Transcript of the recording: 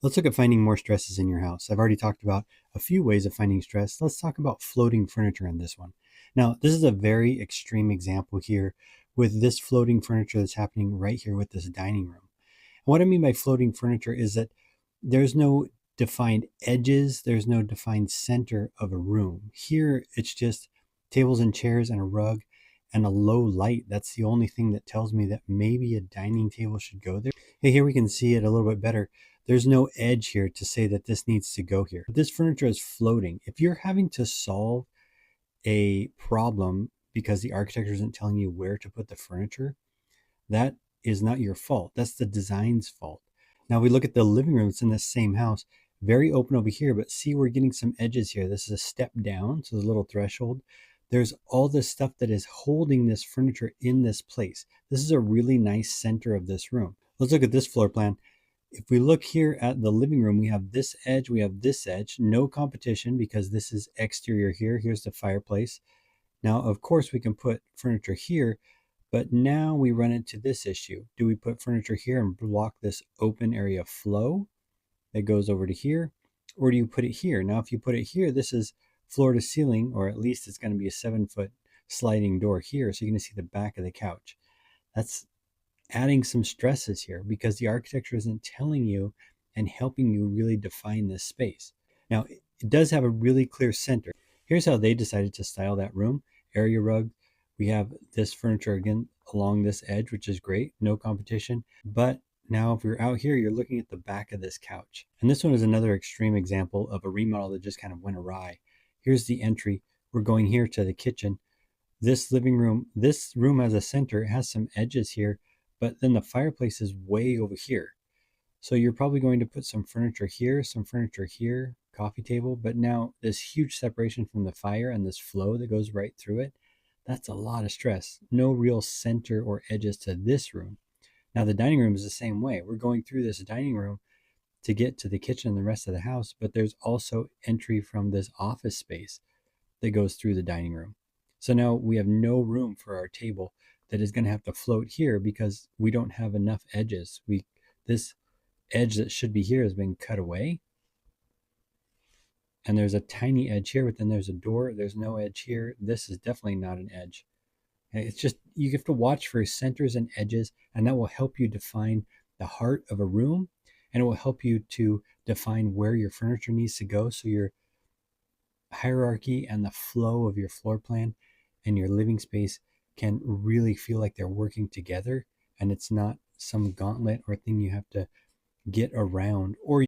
Let's look at finding more stresses in your house. I've already talked about a few ways of finding stress. Let's talk about floating furniture in this one. Now, this is a very extreme example here with this floating furniture that's happening right here with this dining room. And what I mean by floating furniture is that there's no defined edges, there's no defined center of a room. Here, it's just tables and chairs and a rug and a low light. That's the only thing that tells me that maybe a dining table should go there. Hey, here we can see it a little bit better. There's no edge here to say that this needs to go here. This furniture is floating. If you're having to solve a problem because the architecture isn't telling you where to put the furniture, that is not your fault. That's the design's fault. Now we look at the living room. It's in the same house. Very open over here, but see we're getting some edges here. This is a step down, so there's a little threshold. There's all this stuff that is holding this furniture in this place. This is a really nice center of this room. Let's look at this floor plan. If we look here at the living room, we have this edge, we have this edge, no competition because this is exterior here. Here's the fireplace. Now, of course, we can put furniture here, but now we run into this issue. Do we put furniture here and block this open area flow that goes over to here? Or do you put it here? Now, if you put it here, this is floor to ceiling, or at least it's going to be a 7-foot sliding door here. So you're going to see the back of the couch. That's adding some stresses here because the architecture isn't telling you and helping you really define this space. Now, it does have a really clear center. Here's how they decided to style that room. Area rug. We have this furniture again along this edge, which is great. No competition. But now if you're out here, you're looking at the back of this couch. And this one is another extreme example of a remodel that just kind of went awry. Here's the entry. We're going here to the kitchen. This living room, this room has a center. It has some edges here, but then the fireplace is way over here. So you're probably going to put some furniture here, coffee table, but now this huge separation from the fire and this flow that goes right through it, that's a lot of stress. No real center or edges to this room. Now the dining room is the same way. We're going through this dining room to get to the kitchen and the rest of the house, but there's also entry from this office space that goes through the dining room. So now we have no room for our table that is going to have to float here because we don't have enough edges. This edge that should be here has been cut away. And there's a tiny edge here, but then there's a door. There's no edge here. This is definitely not an edge. It's just, you have to watch for centers and edges, and that will help you define the heart of a room, and it will help you to define where your furniture needs to go. So your hierarchy and the flow of your floor plan and your living space can really feel like they're working together, and it's not some gauntlet or thing you have to get around, or